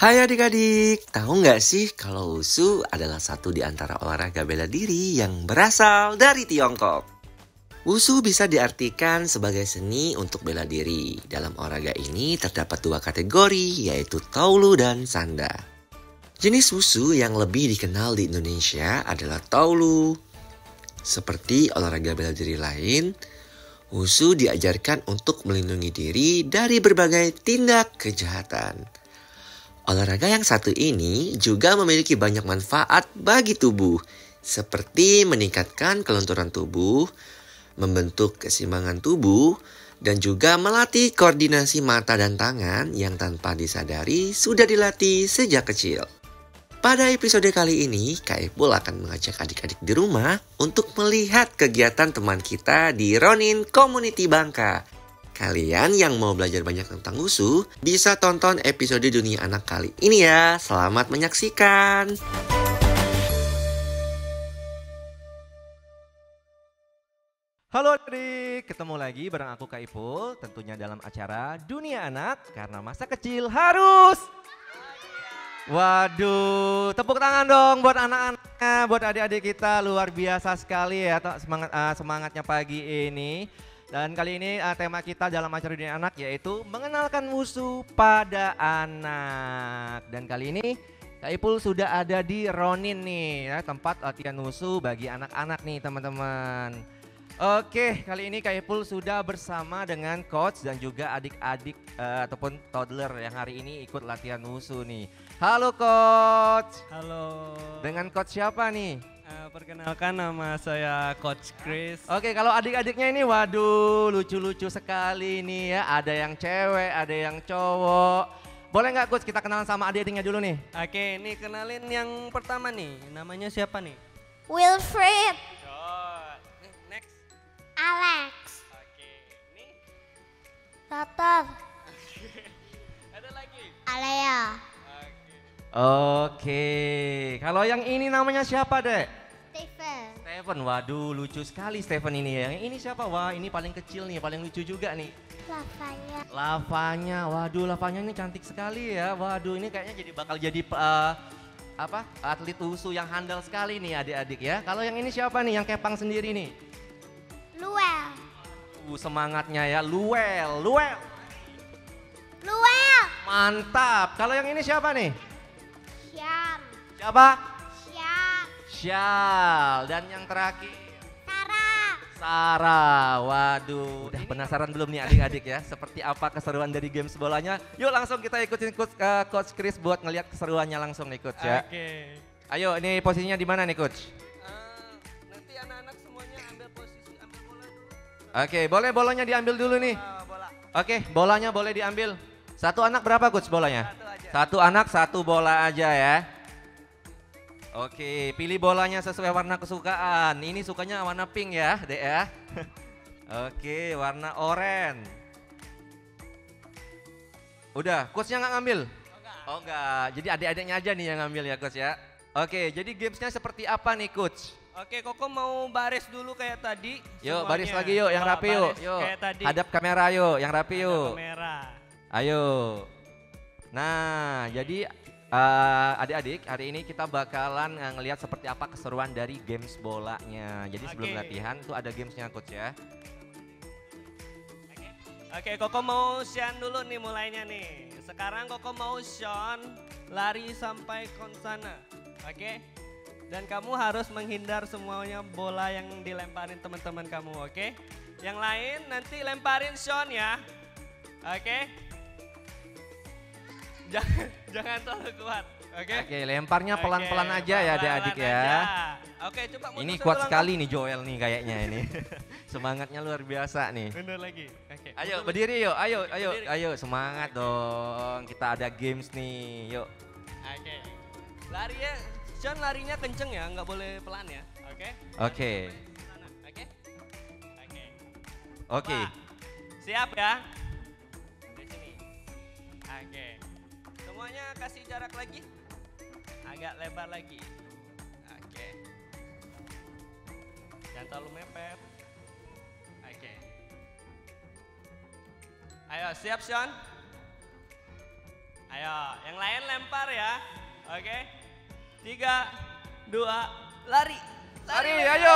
Hai adik-adik, tahu nggak sih kalau Wushu adalah satu di antara olahraga bela diri yang berasal dari Tiongkok? Wushu bisa diartikan sebagai seni untuk bela diri. Dalam olahraga ini terdapat dua kategori, yaitu Taolu dan Sanda. Jenis Wushu yang lebih dikenal di Indonesia adalah Taolu. Seperti olahraga bela diri lain, Wushu diajarkan untuk melindungi diri dari berbagai tindak kejahatan. Olahraga yang satu ini juga memiliki banyak manfaat bagi tubuh, seperti meningkatkan kelenturan tubuh, membentuk keseimbangan tubuh, dan juga melatih koordinasi mata dan tangan yang tanpa disadari sudah dilatih sejak kecil. Pada episode kali ini, Kak Ipul akan mengajak adik-adik di rumah untuk melihat kegiatan teman kita di Ronin Community Bangka. Kalian yang mau belajar banyak tentang Wushu, bisa tonton episode Dunia Anak kali ini ya. Selamat menyaksikan. Halo adik, ketemu lagi bareng aku Kak Ipul, tentunya dalam acara Dunia Anak, karena masa kecil harus. Waduh, tepuk tangan dong buat anak-anaknya, buat adik-adik kita, luar biasa sekali ya semangatnya pagi ini. Dan kali ini tema kita dalam acara Dunia Anak yaitu mengenalkan Wushu pada anak. Dan kali ini Kak Ipul sudah ada di Ronin nih ya, tempat latihan Wushu bagi anak-anak nih teman-teman. Oke, kali ini Kak Ipul sudah bersama dengan coach dan juga adik-adik ataupun toddler yang hari ini ikut latihan Wushu nih. Halo coach. Halo. Dengan coach siapa nih? Perkenalkan, nama saya Coach Chris. Oke, kalau adik-adiknya ini waduh lucu-lucu sekali nih ya. Ada yang cewek, ada yang cowok. Boleh nggak coach kita kenalan sama adik-adiknya dulu nih? Oke, nih kenalin yang pertama nih. Namanya siapa nih? Wilfred, Next. Alex, Oke, nih Tatar, ada lagi. Alea, Oke, kalau yang ini namanya siapa dek? Steven, Steven, waduh lucu sekali Steven ini ya. Yang ini siapa? Wah ini paling kecil nih, paling lucu juga nih. Lavanya, Lavanya, waduh Lavanya ini cantik sekali ya. Waduh ini kayaknya bakal jadi atlet Wushu yang handal sekali nih adik-adik ya. Kalau yang ini siapa nih yang kepang sendiri nih? Luel, Semangatnya ya, Luel. Luel, Mantap. Kalau yang ini siapa nih? Syam, Siapa? Syam, Syal. Dan yang terakhir? Sarah, Sarah. Waduh, udah penasaran belum nih adik-adik ya? Seperti apa keseruan dari games bolanya? Yuk langsung kita ikutin Coach Chris buat ngeliat keseruannya langsung nih Coach ya. Oke. Ayo, ini posisinya di mana nih Coach? Nanti anak-anak semuanya ambil posisi, ambil bola dulu. Oke, boleh bolanya diambil dulu nih. Bola. Oke, bolanya boleh diambil. Satu anak berapa Coach bolanya? Satu aja. Satu anak satu bola aja ya. Oke, pilih bolanya sesuai warna kesukaan. Ini sukanya warna pink ya, Dek ya. Oke, warna oranye. Udah, coachnya nggak ngambil? Oh enggak, jadi adik-adiknya aja nih yang ngambil ya coach ya. Oke, jadi gamesnya seperti apa nih coach? Oke, Koko mau baris dulu kayak tadi. Yuk semuanya. baris lagi yuk, yang rapi yuk. Baris Yuk, kayak tadi. hadap kamera yuk, yang rapi Ada yuk. kamera. Ayo. Nah, jadi adik-adik hari ini kita bakalan ngelihat seperti apa keseruan dari games bolanya. Jadi sebelum Oke. latihan tuh ada gamesnya coach ya. Oke, Koko mau Sean dulu nih mulainya nih. Sekarang Koko mau Sean lari sampai ke sana. Oke? Dan kamu harus menghindar semuanya bola yang dilemparin teman-teman kamu, oke? Yang lain nanti lemparin Sean ya. Oke? Jangan terlalu kuat, oke? Oke, lemparnya pelan-pelan Oke, aja ya pelan-pelan adik-adik aja. ya. Oke, coba mundur Ini satu kuat langkah. sekali nih Joel nih kayaknya ini. Semangatnya luar biasa nih. Mundur lagi. Oke. Ayo mundur. berdiri yuk, ayo, Oke, ayo, berdiri. ayo semangat dong. Kita ada games nih, yuk. Oke. Larinya, Sean larinya kenceng ya, nggak boleh pelan ya. Oke? Oke, Sana, oke? Oke. oke. Wah, siap ya? Di sini. Oke. Semuanya kasih jarak lagi. Agak lebar lagi. Oke. Jangan terlalu mepet. Oke. Ayo, siap Sean? Ayo, yang lain lempar ya. Oke. 3, 2, lari. Lari, ayo,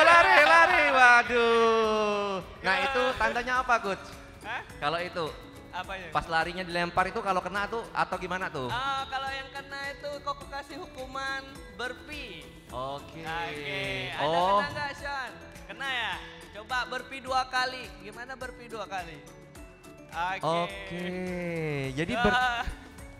lari. Waduh. Nah itu tandanya apa, Coach? Hah? Kalau itu Apanya? pas larinya dilempar itu kalau kena tuh atau gimana tuh? Kalau yang kena itu kok kasih hukuman burpee. Oke. Oke. Ada Oh, kena nggak, Sean? Kena ya? Coba burpee 2 kali. Gimana burpee 2 kali? oke. Jadi Ah,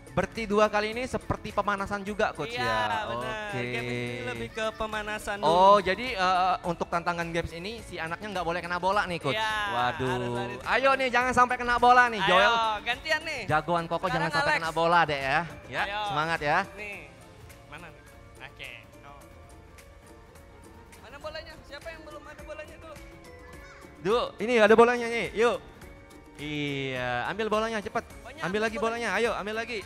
berarti 2 kali ini seperti pemanasan juga, Coach iya, ya? benar. Oke. Games ini lebih ke pemanasan dulu. Oh, jadi untuk tantangan games ini si anaknya nggak boleh kena bola nih, Coach. Iya, Waduh. harus lari terus. Ayo nih, jangan sampai kena bola nih, Ayo, Joel. gantian nih. Jagoan Koko Sekarang jangan sampai Alex. kena bola deh ya. Ya, Ayo. semangat ya. Nih, mana nih? Oke. Oh. Mana bolanya? Siapa yang belum ada bolanya dulu? Duh, ini ada bolanya nih. Yuk. Iya, ambil bolanya cepat. Banyak, Ambil lagi bolanya. bolanya. Ayo, ambil lagi.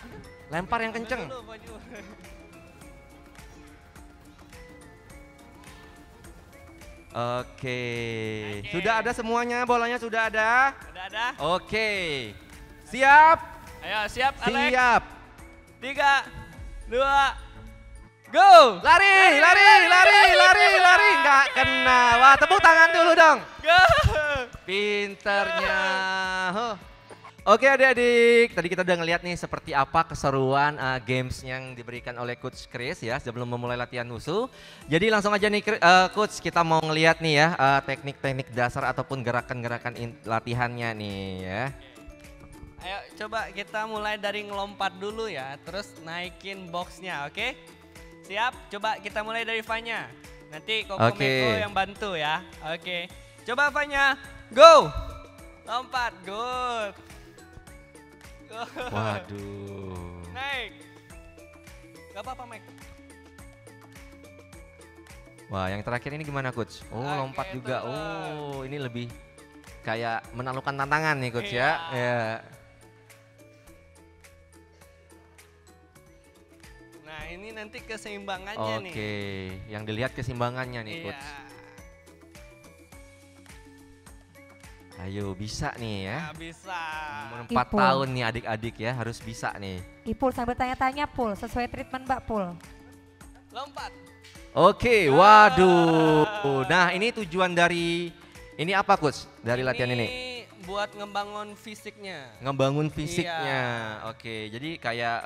Lempar yang kenceng. Ambil dulu baju. Oke. Oke. Sudah ada semuanya, bolanya sudah ada. Udah ada? Oke. Siap? Ayo, siap Alex. Siap. 3, 2, go! Lari. Nggak kena. Wah, tepuk tangan dulu dong. Go! Pinternya. Huh. Oke adik-adik, tadi kita udah ngeliat nih seperti apa keseruan games yang diberikan oleh Coach Chris ya sebelum memulai latihan wusu. Jadi langsung aja nih Coach, kita mau ngeliat nih ya teknik-teknik dasar ataupun gerakan-gerakan latihannya nih ya. Ayo coba kita mulai dari ngelompat dulu ya, terus naikin boxnya, oke? Siap, coba kita mulai dari Fanya. Nanti Koko Oke. Meko yang bantu ya, oke. Coba Fanya, go! Lompat, good. Good. Waduh. Naik. Gak apa-apa Mike. Wah yang terakhir ini gimana Coach? Oh Oke, lompat juga, turun. oh ini lebih kayak menaklukkan tantangan nih Coach ya. Iya. Ya. Nah ini nanti keseimbangannya nih. Oke, yang dilihat keseimbangannya nih Iya. Coach. Ayo bisa nih ya. Nah, bisa. Umur 4 Ipul. tahun nih adik-adik ya harus bisa nih. Ipul sambil tanya-tanya Pul, sesuai treatment Mbak Pul. Lompat. Oke, waduh. Nah ini tujuan dari ini apa Coach dari latihan ini? Buat ngebangun fisiknya. Ngebangun fisiknya. Iya. Oke, jadi kayak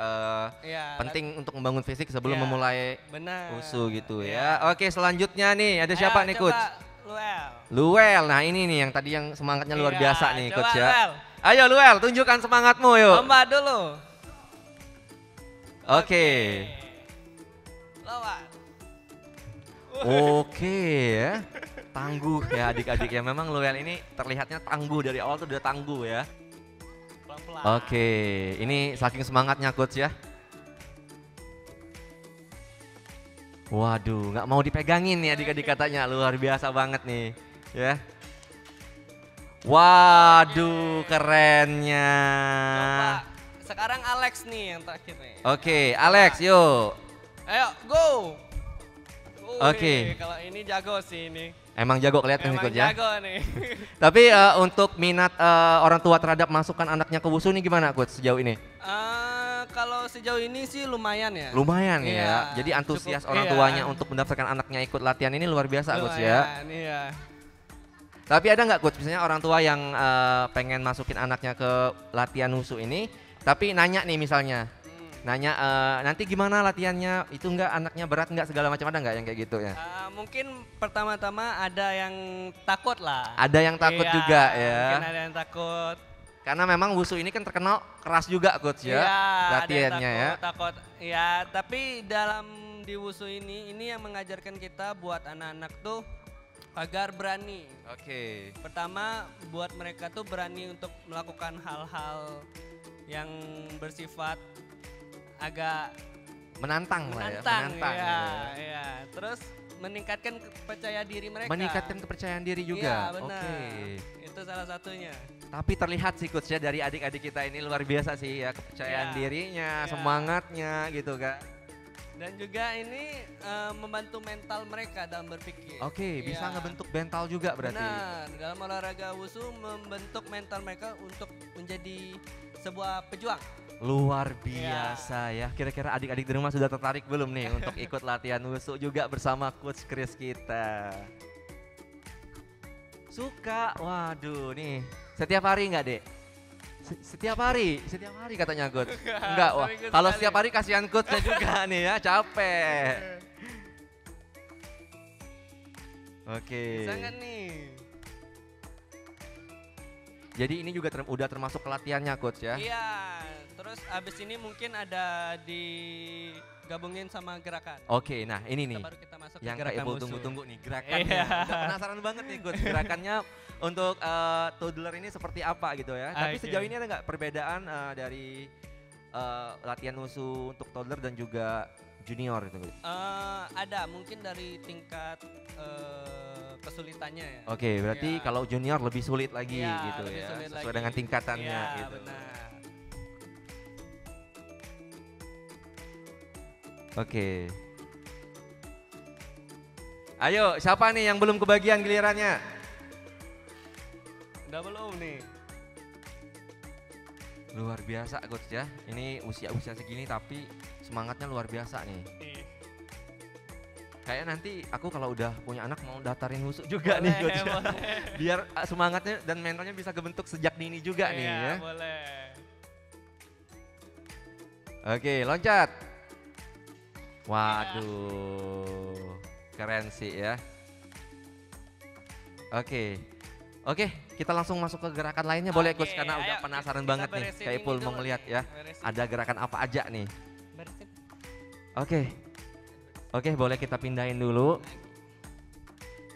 Iya. penting untuk membangun fisik sebelum Iya, memulai Benar. wusu gitu Iya. ya. Oke, selanjutnya nih ada siapa nih coba, Coach? Luel. Luel. Nah ini nih yang tadi yang semangatnya luar Iya, biasa nih coba, Coach ya. Luel. Ayo Luel, tunjukkan semangatmu yuk. Lompat dulu. Oke. Lompat. Oke ya. Tangguh ya adik-adik ya. Memang Luel ini terlihatnya tangguh dari awal tuh udah tangguh ya. Pelan-pelan. Oke, ini saking semangatnya Coach ya. Waduh, nggak mau dipegangin nih adik-adik katanya, luar biasa banget nih, ya. Waduh, kerennya. Coba. Sekarang Alex nih yang terakhir nih. Oke, Alex, yuk. Ayo, go. Oke. Kalau ini jago sih ini. Emang jago kelihatan nih Emang Coach ya. jago nih. Tapi untuk minat orang tua terhadap masukkan anaknya ke wusu nih gimana Coach sejauh ini? Kalau sejauh ini sih lumayan ya. Lumayan Iya, ya. Jadi antusias cukup, orang iya. tuanya untuk mendaftarkan anaknya ikut latihan ini luar biasa Coach ya. Lumayan, iya. Tapi ada nggak Coach misalnya orang tua yang pengen masukin anaknya ke latihan wusu ini, tapi nanya nih misalnya, nanya nanti gimana latihannya, itu nggak anaknya berat nggak segala macam, ada nggak yang kayak gitu ya? Mungkin pertama-tama ada yang takut lah. Ada yang takut Iya, juga ya. Mungkin ada yang takut. Karena memang wusu ini kan terkenal keras juga Coach ya, Iya, latihannya ada yang ya. takut. Ya, tapi dalam di wusu ini yang mengajarkan kita buat anak-anak tuh agar berani. Oke. Pertama, buat mereka tuh berani untuk melakukan hal-hal yang bersifat agak Menantang lah ya. menantang. Menantang. Ya, ya. ya. Terus meningkatkan percaya diri mereka. Meningkatkan kepercayaan diri Iya, juga. benar. Oke. Itu salah satunya. Tapi terlihat sih Coach ya dari adik-adik kita ini luar biasa sih ya, kepercayaan Iya. dirinya, Iya. semangatnya gitu kan. Dan juga ini membantu mental mereka dalam berpikir. Oke, bisa Iya. ngebentuk mental juga berarti. Benar, dalam olahraga wusu membentuk mental mereka untuk menjadi sebuah pejuang. Luar biasa ya. Kira-kira adik-adik di rumah sudah tertarik belum nih untuk ikut latihan wushu juga bersama Coach Chris kita? Suka? Waduh nih. Setiap hari nggak, Dek? Setiap hari katanya Coach. Enggak, wah. Kalau setiap hari kasihan Coachnya juga nih ya, capek. Oke. Bisa nggak nih? Jadi ini juga udah termasuk latihannya Coach ya? Iya, terus abis ini mungkin ada digabungin sama gerakan. Oke, nah ini nih. Baru kita masuk Yang ke gerakan Kak Ipul wushu. tunggu-tunggu nih gerakannya. Iya. Udah penasaran banget nih Coach gerakannya untuk toddler ini seperti apa gitu ya. Tapi Oke. sejauh ini ada nggak perbedaan dari latihan wushu untuk toddler dan juga junior gitu? Ada mungkin dari tingkat kesulitannya ya. Oke, berarti Iya. kalau junior lebih sulit lagi Iya, gitu lebih ya. sulit Sesuai lagi. dengan tingkatannya Iya, gitu. benar. Oke. Ayo, siapa nih yang belum kebagian gilirannya? Udah belum nih? Luar biasa Coach ya. Ini usia-usia segini tapi semangatnya luar biasa nih. Kayak nanti aku kalau udah punya anak mau daftarin wushu juga nih Coach. Boleh. Biar semangatnya dan mentalnya bisa kebentuk sejak dini juga nih Iya, ya. boleh. Oke, loncat. Waduh. Keren sih ya. Oke. Oke, kita langsung masuk ke gerakan lainnya boleh Oke, Coach karena ayo, udah penasaran kita banget nih. beresin Kayak ini Ipul dulu mau ngeliat nih, ya. beresin. Ada gerakan apa aja nih. Beresin. Oke. Oke, boleh kita pindahin dulu.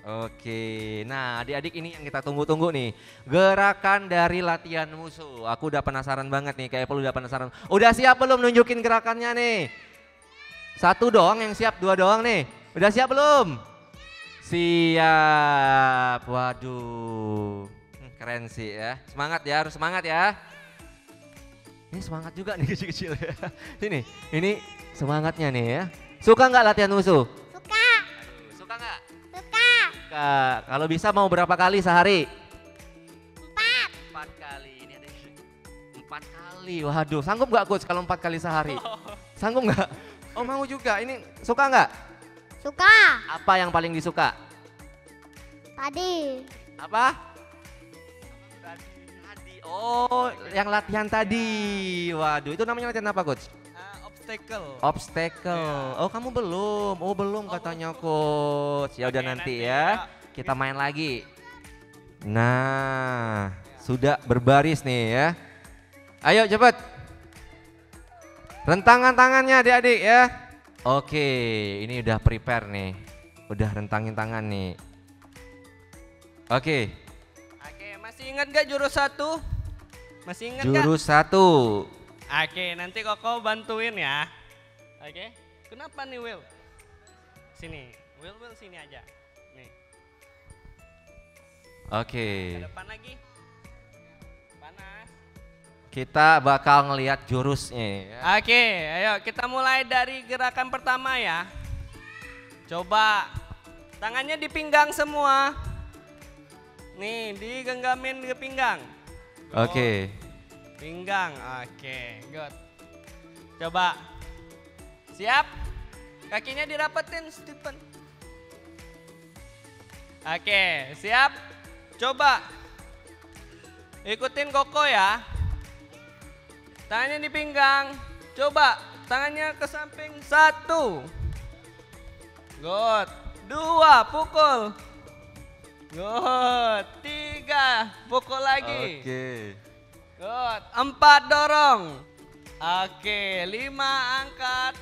Oke, nah adik-adik ini yang kita tunggu-tunggu nih. Gerakan dari latihan wushu. Aku udah penasaran banget nih, kayak Ipul udah penasaran. Udah siap belum nunjukin gerakannya nih? Satu doang yang siap, dua doang nih. Udah siap belum? Siap, waduh. Keren sih ya, semangat ya, harus semangat ya. Ini semangat juga nih kecil-kecil ya. Ini semangatnya nih ya. Suka nggak latihan wushu? Suka. Suka nggak? Suka. Kalau bisa mau berapa kali sehari? 4. 4 kali. Ini ada 4 kali. Waduh, sanggup nggak Coach kalau 4 kali sehari? Sanggup nggak? Oh mau juga. Ini suka nggak? Suka. Apa yang paling disuka? Tadi. Apa? Tadi. Oh, yang latihan tadi. Waduh, itu namanya latihan apa Coach? Obstacle. Obstacle. Oh kamu belum? Oh belum katanya Coach. Ya udah Oke, nanti nanti ya. Kita main lagi. Nah, sudah berbaris nih ya. Ayo cepet. Rentangan tangannya adik-adik ya. Oke, ini udah prepare nih. Udah rentangin tangan nih. Oke, Oke, masih ingat gak jurus 1? Masih ingat gak? jurus 1. Oke, nanti Koko bantuin ya. Oke, kenapa nih Will? Sini, Will sini aja. Nih, Oke, ke depan lagi. Panas. kita bakal ngelihat jurusnya ya. Oke, ayo kita mulai dari gerakan pertama ya. Coba, tangannya di pinggang semua. Nih, digenggamin ke pinggang. Oke. Pinggang, oke, good. Coba, siap? Kakinya dirapetin, Stephen. Oke, siap? Coba, ikutin Koko ya. Tangannya di pinggang, coba tangannya ke samping. 1, good. 2, pukul. Good. 3, pukul lagi. Oke. Good. 4 dorong. Oke, 5 angkat.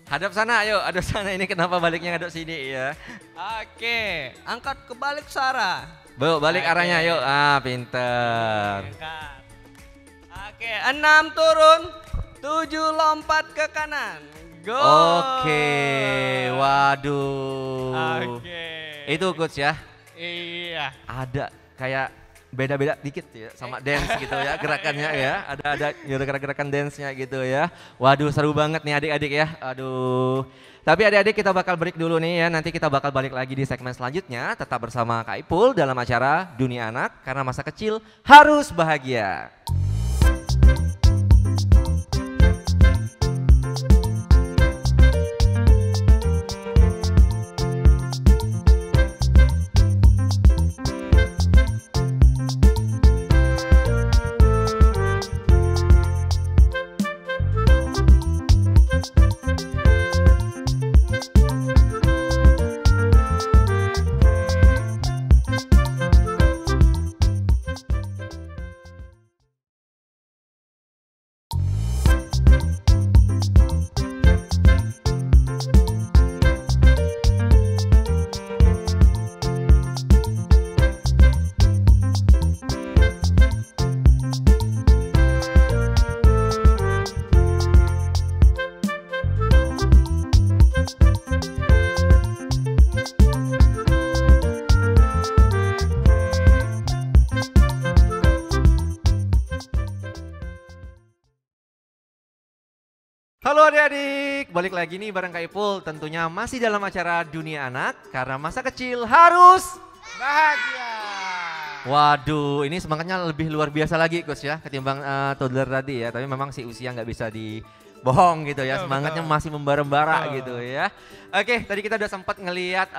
Hadap sana, ayo, hadap sana. Ini kenapa baliknya hadap sini ya? Oke, angkat kebalik Sarah. Bu, balik Oke. arahnya, yuk. Ah, pinter. Angkat. Oke, 6 turun, 7 lompat ke kanan. Go. Oke, waduh. Oke. Itu Coach ya. Iya. Ada kayak beda-beda dikit ya sama dance gitu ya gerakannya ya. Ada gerakan-gerakan dance-nya gitu ya. Waduh, seru banget nih adik-adik ya. Aduh. Tapi adik-adik kita bakal break dulu nih ya. Nanti kita bakal balik lagi di segmen selanjutnya. Tetap bersama Kak Ipul dalam acara Dunia Anak karena masa kecil harus bahagia. Halo adik-adik, balik lagi nih bareng Kak Ipul. Tentunya masih dalam acara Dunia Anak karena masa kecil harus bahagia. Waduh, ini semangatnya lebih luar biasa lagi Coach ya ketimbang toddler tadi ya. Tapi memang si usia nggak bisa dibohong gitu ya, semangatnya masih membara-bara gitu ya. Oke, tadi kita udah sempat ngelihat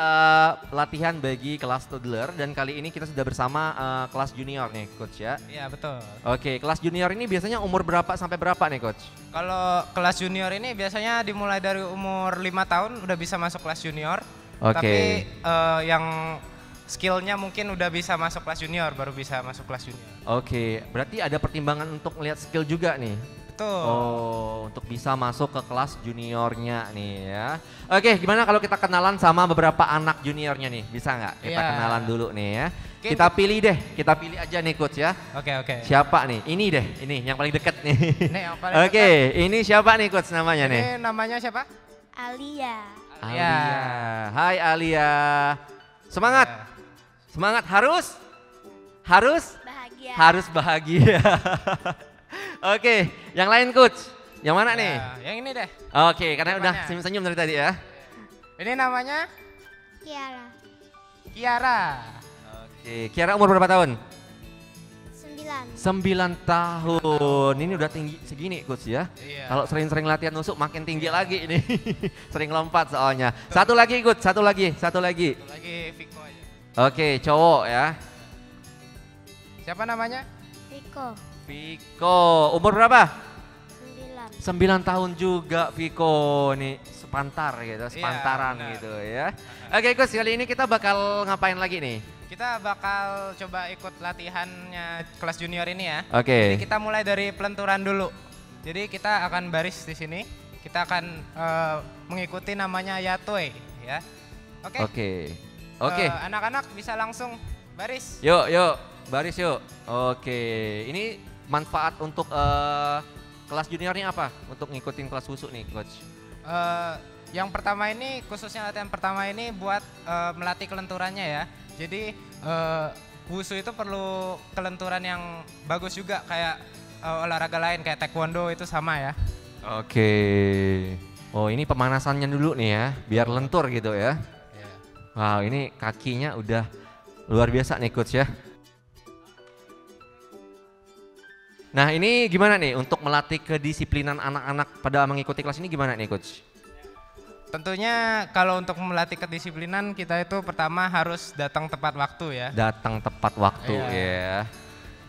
latihan bagi kelas toddler dan kali ini kita sudah bersama kelas junior nih Coach ya. Iya betul. Oke, kelas junior ini biasanya umur berapa sampai berapa nih Coach? Kalau kelas junior ini biasanya dimulai dari umur 5 tahun udah bisa masuk kelas junior. Oke. Tapi yang skillnya mungkin udah bisa masuk kelas junior, baru bisa masuk kelas junior. Oke, berarti ada pertimbangan untuk melihat skill juga nih? Betul. Oh, untuk bisa masuk ke kelas juniornya nih ya. Oke, gimana kalau kita kenalan sama beberapa anak juniornya nih? Bisa nggak kita Iya. kenalan dulu nih ya? Oke. Kita pilih deh, kita pilih aja nih Coach ya. Oke. Siapa nih? Ini deh, ini yang paling deket nih. Ini yang paling Oke, ini siapa nih Coach namanya nih? Ini namanya siapa? Alia. Alia. Hai Alia. Semangat, Ya. semangat Bahagia. harus bahagia. Oke, yang lain Coach. Yang mana nih? Ya, yang ini deh. Oke, karena udah Namanya. senyum-senyum dari tadi ya. Ini namanya Kiara. Kiara. Oke, Kiara umur berapa tahun? 9. 9 tahun. Ini udah tinggi segini Coach ya. Iya. Kalau sering-sering latihan nusuk makin tinggi lagi ini. Sering lompat soalnya. Satu lagi Coach, satu lagi. Satu lagi Viko aja. Oke, cowok ya. Siapa namanya? Riko. Viko, umur berapa? 9. 9 tahun juga Viko nih, sepantar gitu, sepantaran benar. gitu ya. Oke Coach, kali ini kita bakal ngapain lagi nih? Kita bakal coba ikut latihannya kelas junior ini ya. Oke. Jadi kita mulai dari pelenturan dulu. Jadi kita akan baris di sini. Kita akan mengikuti namanya Yatoe ya. Oke. Oke. Anak-anak bisa langsung baris. Yuk, baris yuk. Oke, ini manfaat untuk kelas junior ini apa? Untuk ngikutin kelas wushu nih, Coach. Yang pertama ini khususnya latihan pertama ini buat melatih kelenturannya ya. Jadi wushu itu perlu kelenturan yang bagus juga kayak olahraga lain kayak taekwondo itu sama ya. Oke. Oh, ini pemanasannya dulu nih ya, biar lentur gitu ya. Wow, ini kakinya udah luar biasa nih Coach ya. Nah, ini gimana nih untuk melatih kedisiplinan anak-anak pada mengikuti kelas ini gimana nih Coach? Tentunya kalau untuk melatih kedisiplinan kita itu pertama harus datang tepat waktu ya. Datang tepat waktu ya.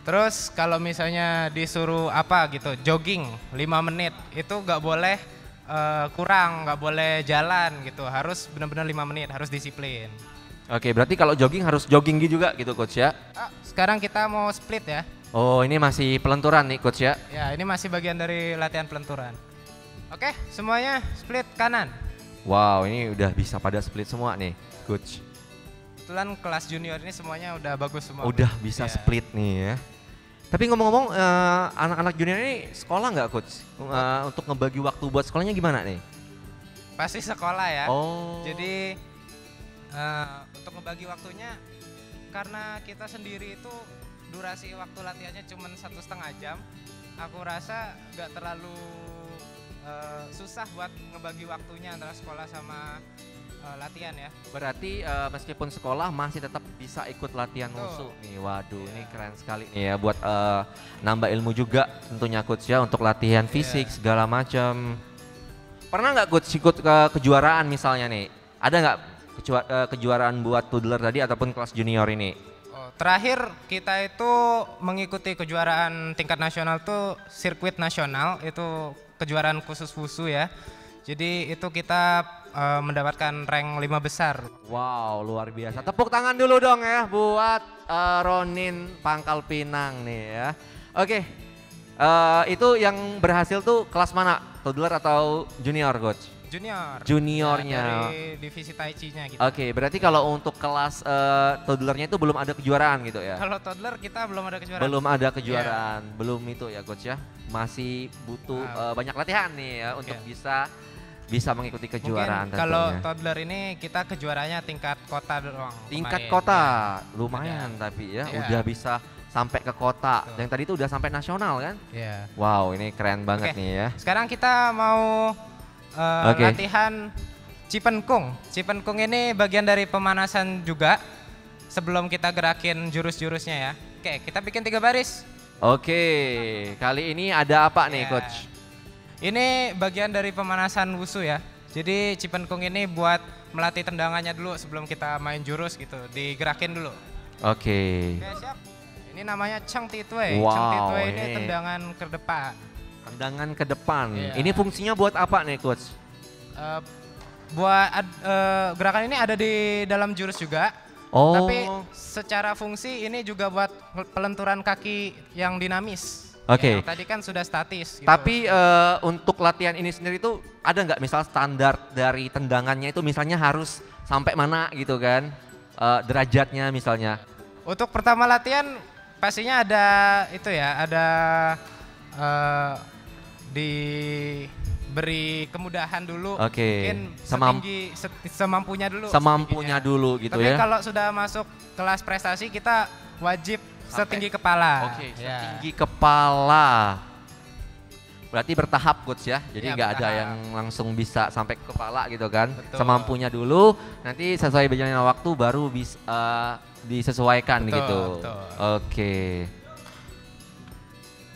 Terus kalau misalnya disuruh apa gitu, jogging 5 menit itu nggak boleh kurang, nggak boleh jalan gitu. Harus benar-benar 5 menit, harus disiplin. Oke, berarti kalau jogging harus jogging juga gitu Coach ya? Sekarang kita mau split ya. Oh, ini masih pelenturan nih Coach ya? Ya, ini masih bagian dari latihan pelenturan. Oke, semuanya split kanan. Wow, ini udah bisa pada split semua nih, Coach. Kebetulan kelas junior ini semuanya udah bagus semua. Udah bisa Ya. split nih ya. Tapi ngomong-ngomong, anak-anak junior ini sekolah nggak Coach? Untuk ngebagi waktu buat sekolahnya gimana nih? Pasti sekolah ya. Oh. Jadi untuk ngebagi waktunya, karena kita sendiri itu durasi waktu latihannya cuma 1,5 jam, aku rasa nggak terlalu susah buat ngebagi waktunya antara sekolah sama latihan ya. Berarti meskipun sekolah masih tetap bisa ikut latihan Betul. wushu nih. Waduh, ini keren sekali nih ya buat nambah ilmu juga tentunya Coach ya untuk latihan fisik segala macam. Pernah nggak Coach ikut ke kejuaraan misalnya nih? Ada nggak kejuaraan buat toddler tadi ataupun kelas junior ini? Terakhir kita itu mengikuti kejuaraan tingkat nasional tuh sirkuit nasional, itu kejuaraan khusus wushu ya. Jadi itu kita mendapatkan rank 5 besar. Wow, luar biasa. Tepuk tangan dulu dong ya buat Ronin Pangkal Pinang nih ya. Oke, itu yang berhasil tuh kelas mana? Toddler atau junior Coach? Junior. Juniornya. Ya, dari divisi Tai Chi-nya gitu. Oke, berarti kalau untuk kelas toddlernya itu belum ada kejuaraan gitu ya? Kalau toddler kita belum ada kejuaraan. Belum ada kejuaraan, belum itu ya Coach ya. Masih butuh banyak latihan nih ya untuk bisa mengikuti kejuaraan. Mungkin kalau tentunya. toddler ini kita kejuaranya tingkat kota doang. Tingkat kemarin. kota Ya. lumayan tapi ya Iya. udah bisa sampai ke kota. Betul. Yang tadi itu udah sampai nasional kan? Iya. Wow, ini keren banget Oke. nih ya. Sekarang kita mau Oke. latihan Cipenkung. Cipenkung ini bagian dari pemanasan juga sebelum kita gerakin jurus-jurusnya ya. Oke, kita bikin 3 baris. Oke, kali ini ada apa nih Ya. coach? Ini bagian dari pemanasan wushu ya. Jadi Cipenkung ini buat melatih tendangannya dulu sebelum kita main jurus gitu. Digerakin dulu. Oke. Oke, siap. Ini namanya Cheng Ti Tui. Wow, Cheng Ti Tui ini ini. tendangan ke depan. Tendangan ke depan. Iya. Ini fungsinya buat apa nih coach? Gerakan ini ada di dalam jurus juga. Oh. Tapi secara fungsi ini juga buat pelenturan kaki yang dinamis. Oke. Yang tadi kan sudah statis. Gitu. Tapi untuk latihan ini sendiri tuh ada nggak misal standar dari tendangannya itu misalnya harus sampai mana gitu kan? Derajatnya misalnya. Untuk pertama latihan pastinya ada itu ya, ada diberi kemudahan dulu. Oke. Mungkin Semam- semampunya dulu. Semampunya setingginya. dulu gitu Tapi ya. kalau sudah masuk kelas prestasi kita wajib setinggi kepala. Oke, Ya. setinggi kepala. Berarti bertahap coach ya. Jadi Ya, nggak ada bertahap. yang langsung bisa sampai ke kepala gitu kan. Betul. Semampunya dulu, nanti sesuai berjalannya waktu baru bisa disesuaikan Betul, gitu. betul. Oke.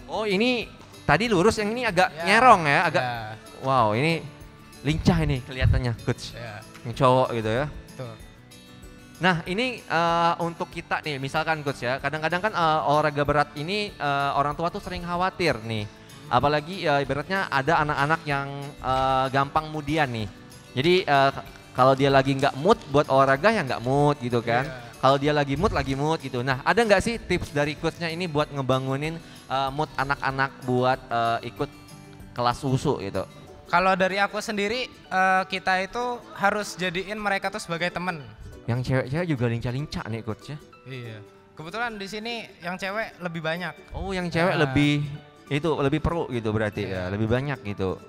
Oh, ini tadi lurus, yang ini agak Ya, nyerong ya, agak. ya, Wow, ini lincah ini kelihatannya coach. ya, Yang cowok gitu ya. betul. Nah ini untuk kita nih misalkan coach ya, kadang-kadang kan olahraga berat ini orang tua tuh sering khawatir nih. Apalagi ibaratnya ada anak-anak yang gampang moodian nih. Jadi kalau dia lagi nggak mood buat olahraga ya nggak mood gitu kan. Iya. Kalau dia lagi mood gitu. Nah ada nggak sih tips dari coachnya ini buat ngebangunin mood anak-anak buat ikut kelas wushu gitu? Kalau dari aku sendiri, kita itu harus jadiin mereka tuh sebagai teman. Yang cewek-cewek juga lincah-lincah nih coach ya. Iya. Kebetulan di sini yang cewek lebih banyak. Oh, yang cewek Nah. lebih pro gitu berarti ya, Iya. lebih banyak gitu.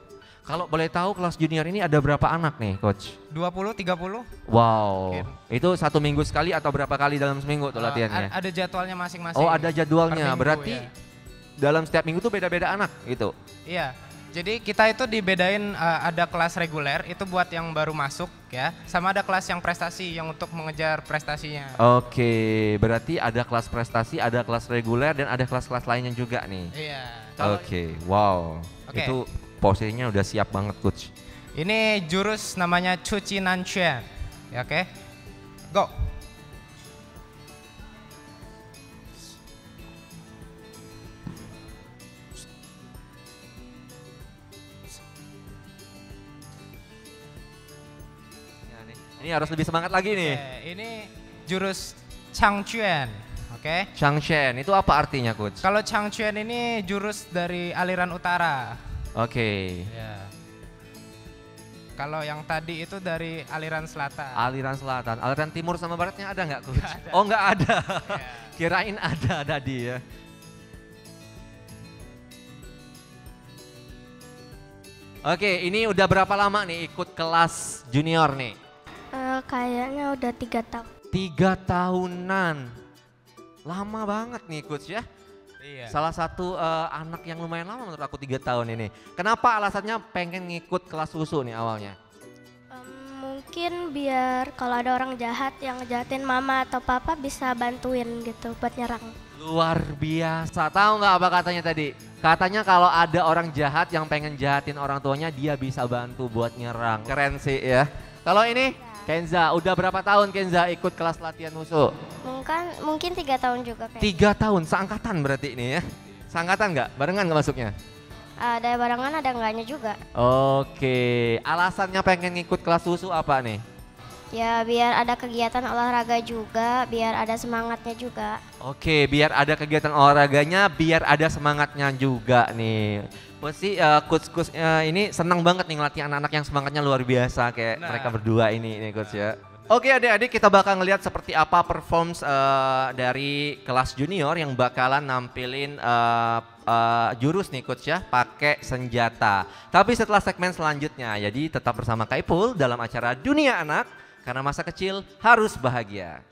Kalau boleh tahu kelas junior ini ada berapa anak nih, coach? 20, 30. Wow. Mungkin. Itu 1 minggu sekali atau berapa kali dalam seminggu tuh latihannya? Ada jadwalnya masing-masing. Oh, ada Per jadwalnya. minggu, Berarti ya. dalam setiap minggu tuh beda-beda anak gitu. Iya. Jadi kita itu dibedain ada kelas reguler itu buat yang baru masuk ya, sama ada kelas yang prestasi yang untuk mengejar prestasinya. Oke, berarti ada kelas prestasi, ada kelas reguler dan ada kelas-kelas lainnya juga nih. Iya. Oke, wow. Oke. Itu posisinya udah siap banget, coach. Ini jurus namanya Cuci Nanchuan. Ya, oke. Go. Ini harus lebih semangat lagi nih. Oke, ini jurus Changchuan. Oke. Changshen, itu apa artinya, coach? Kalau Changchuan ini jurus dari aliran utara. Oke. Ya. Kalau yang tadi itu dari aliran selatan. Aliran selatan, aliran timur sama baratnya ada nggak, coach? Oh, nggak ada. Ya. Kirain ada tadi ya. Oke, ini udah berapa lama nih ikut kelas junior nih? Kayaknya udah 3 tahun. 3 tahunan. Lama banget nih coach ya. Iya. Salah satu anak yang lumayan lama menurut aku 3 tahun ini. Kenapa alasannya pengen ngikut kelas wushu nih awalnya? Mungkin biar kalau ada orang jahat yang ngejahatin mama atau papa bisa bantuin gitu buat nyerang. Luar biasa. Tahu nggak apa katanya tadi? Katanya kalau ada orang jahat yang pengen jahatin orang tuanya, dia bisa bantu buat nyerang. Keren sih ya. Kalau ini Kenza, udah berapa tahun Kenza ikut kelas latihan wushu? Mungkin 3 tahun juga kayak. 3 tahun, seangkatan berarti ini ya? Seangkatan nggak? Barengan nggak masuknya? Ada barengan ada enggaknya juga. Oke, alasannya pengen ngikut kelas wushu apa nih? Ya biar ada kegiatan olahraga juga, biar ada semangatnya juga. Oke, biar ada kegiatan olahraganya, biar ada semangatnya juga nih. Pasti coach-coach ini senang banget nih ngelatih anak-anak yang semangatnya luar biasa kayak Nah. mereka berdua ini nih coach ya. Oke adik-adik, kita bakal ngelihat seperti apa performs dari kelas junior yang bakalan nampilin jurus nih coach ya, pakai senjata. Tapi setelah segmen selanjutnya, jadi tetap bersama Kaipul dalam acara Dunia Anak, karena masa kecil harus bahagia.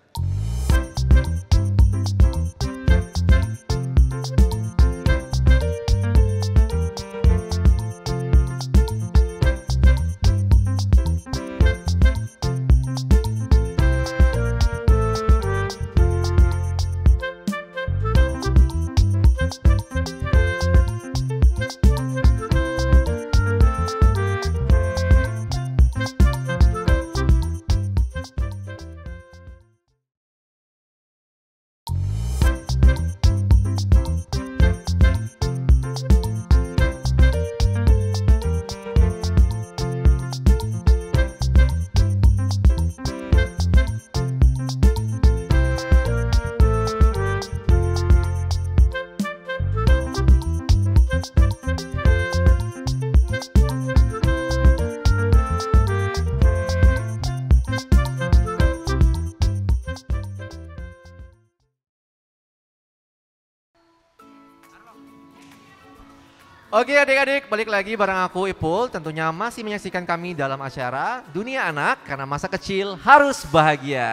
Oke adik-adik, balik lagi bareng aku Ipul. Tentunya masih menyaksikan kami dalam acara Dunia Anak karena masa kecil harus bahagia.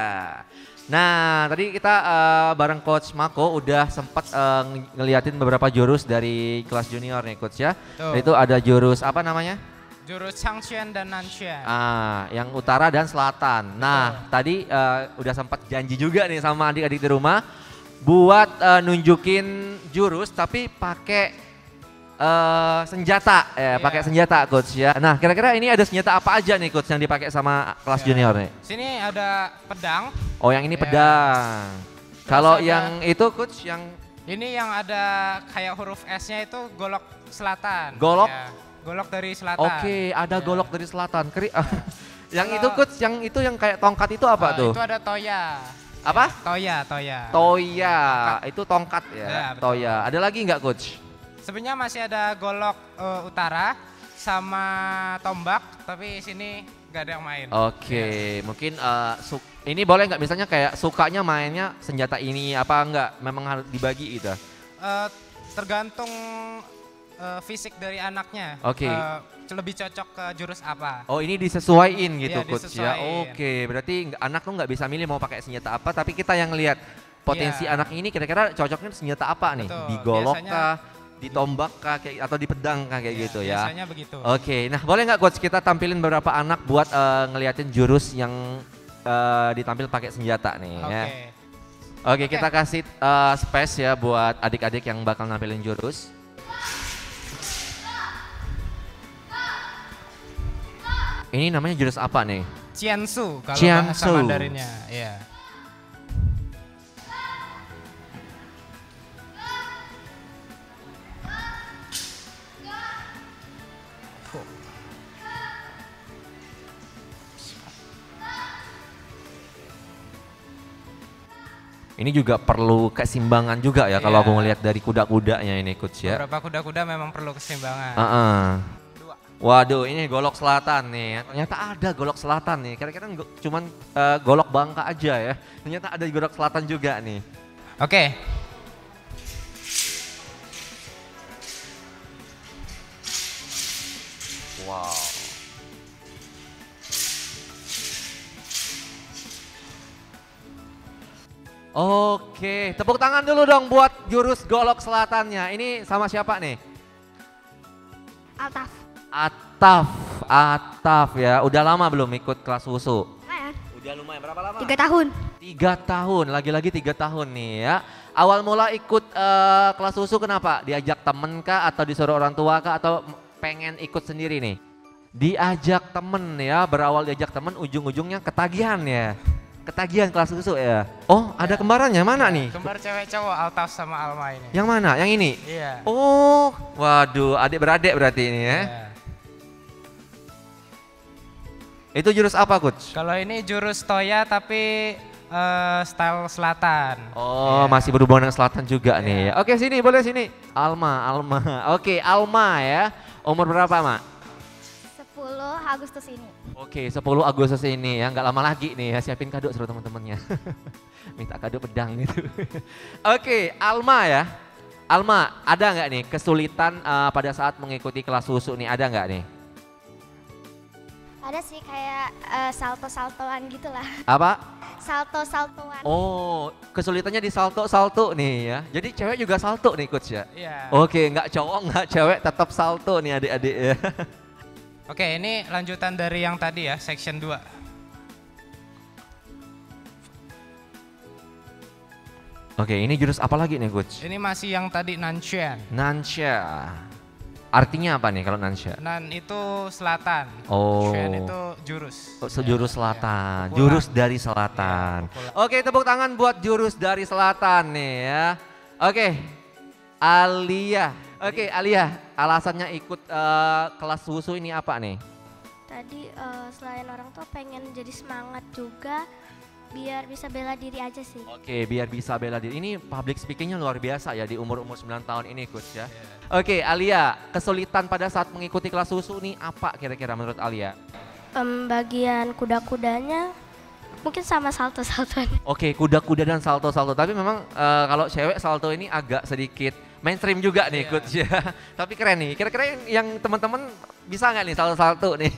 Nah, tadi kita bareng Coach Mako udah sempat ngeliatin beberapa jurus dari kelas junior nih Coach ya. Itu ada jurus apa namanya? Jurus Changchuan dan Nanchuan. Yang utara dan selatan. Nah, tadi udah sempat janji juga nih sama adik-adik di rumah buat nunjukin jurus tapi pakai senjata ya, pakai senjata Coach ya. Nah, kira-kira ini ada senjata apa aja nih Coach yang dipakai sama kelas junior nih? Sini ada pedang. Oh, yang ini pedang. Kalau yang itu Coach yang ini yang ada kayak huruf S-nya itu golok selatan. Golok? Ya, golok dari selatan. Oke, ada golok dari selatan. Yang itu Coach, yang kayak tongkat itu apa tuh? Itu ada toya. Apa? Toya. Toya. Itu tongkat ya. Ya, betul. Toya. Ada lagi nggak Coach? Sebenarnya masih ada golok utara sama tombak, tapi sini nggak ada yang main. Oke, mungkin ini boleh nggak misalnya kayak sukanya mainnya senjata ini apa enggak? Memang harus dibagi gitu? Tergantung fisik dari anaknya. Oke. Lebih cocok ke jurus apa? Oh, ini disesuaiin gitu Iya, Coach ya. disesuaiin. Oke, berarti anak tuh nggak bisa milih mau pakai senjata apa, tapi kita yang lihat potensi anak ini kira-kira cocoknya senjata apa nih? Betul, Digolok biasanya kah? Ditombak kah atau di pedang kah kayak gitu ya? Biasanya begitu. Oke, nah boleh nggak Coach kita tampilin beberapa anak buat ngeliatin jurus yang ditampil pakai senjata nih ya. Oke, kita kasih space ya buat adik-adik yang bakal nampilin jurus. Ini namanya jurus apa nih? Qiansu kalau bahasa Qiansu. Mandarinnya, ya. Ini juga perlu keseimbangan juga ya kalau aku ngelihat dari kuda-kudanya ini Coach ya. Beberapa kuda-kuda memang perlu keseimbangan. Waduh, ini golok selatan nih. Ternyata ada golok selatan nih. Kira-kira cuman golok Bangka aja ya. Ternyata ada golok selatan juga nih. Oke. Wow. Oke, tepuk tangan dulu dong buat jurus golok selatannya. Ini sama siapa nih? Altaf. Ataf ya. Udah lama belum ikut kelas wusu? Lumayan. Udah lumayan, berapa lama? 3 tahun. 3 tahun, lagi-lagi 3 tahun nih ya. Awal mula ikut kelas wusu kenapa? Diajak temen kah atau disuruh orang tua kah atau pengen ikut sendiri nih? Diajak temen ya, berawal diajak temen ujung-ujungnya ketagihan ya. Ketagihan kelas wusu ya. Oh, ada kembarannya mana nih? Kembar cewek cowok Altaf sama Alma ini. Yang mana? Yang ini? Iya. Oh, waduh, adik-beradik berarti ini ya. Itu jurus apa, Coach? Kalau ini jurus toya tapi style selatan. Oh, masih berhubungan dengan selatan juga nih. Oke, sini boleh sini. Alma. Oke, Alma ya. Umur berapa, Mak? 10 Agustus ini. Oke, 10 Agustus ini ya, nggak lama lagi nih ya, siapin kado seru teman-temannya. Minta kado pedang gitu. Oke, Alma ya. Alma, ada nggak nih kesulitan pada saat mengikuti kelas wusu nih, ada nggak nih? Ada sih kayak salto-saltoan gitu lah. Apa? Salto-saltoan. Oh, kesulitannya di salto-salto nih ya. Jadi cewek juga salto nih Coach ya? Iya. Oke, nggak cowok, nggak cewek, tetap salto nih adik-adik ya. Oke, ini lanjutan dari yang tadi ya, section 2. Oke, ini jurus apa lagi nih Coach? Ini masih yang tadi Nanchuan. Nansha. Artinya apa nih kalau Nansha? Nan itu selatan. Oh. Chuan itu jurus. Jurus selatan, pukulan. jurus dari selatan. pukulan. Oke, tepuk tangan buat jurus dari selatan nih ya. Oke, Alia. Oke, Alia, alasannya ikut kelas wusu ini apa nih? Tadi selain orang tua pengen jadi semangat juga biar bisa bela diri aja sih. Oke, biar bisa bela diri. Ini public speakingnya luar biasa ya di umur-umur 9 tahun ini Coach ya. Oke, Alia, kesulitan pada saat mengikuti kelas wusu nih apa kira-kira menurut Alia? Bagian kuda-kudanya mungkin sama salto-saltoan. Oke, kuda-kuda dan salto-salto. Tapi memang kalau cewek salto ini agak sedikit mainstream juga nih coach ya. Tapi keren nih, kira-kira yang teman-teman bisa nggak nih satu-satu nih?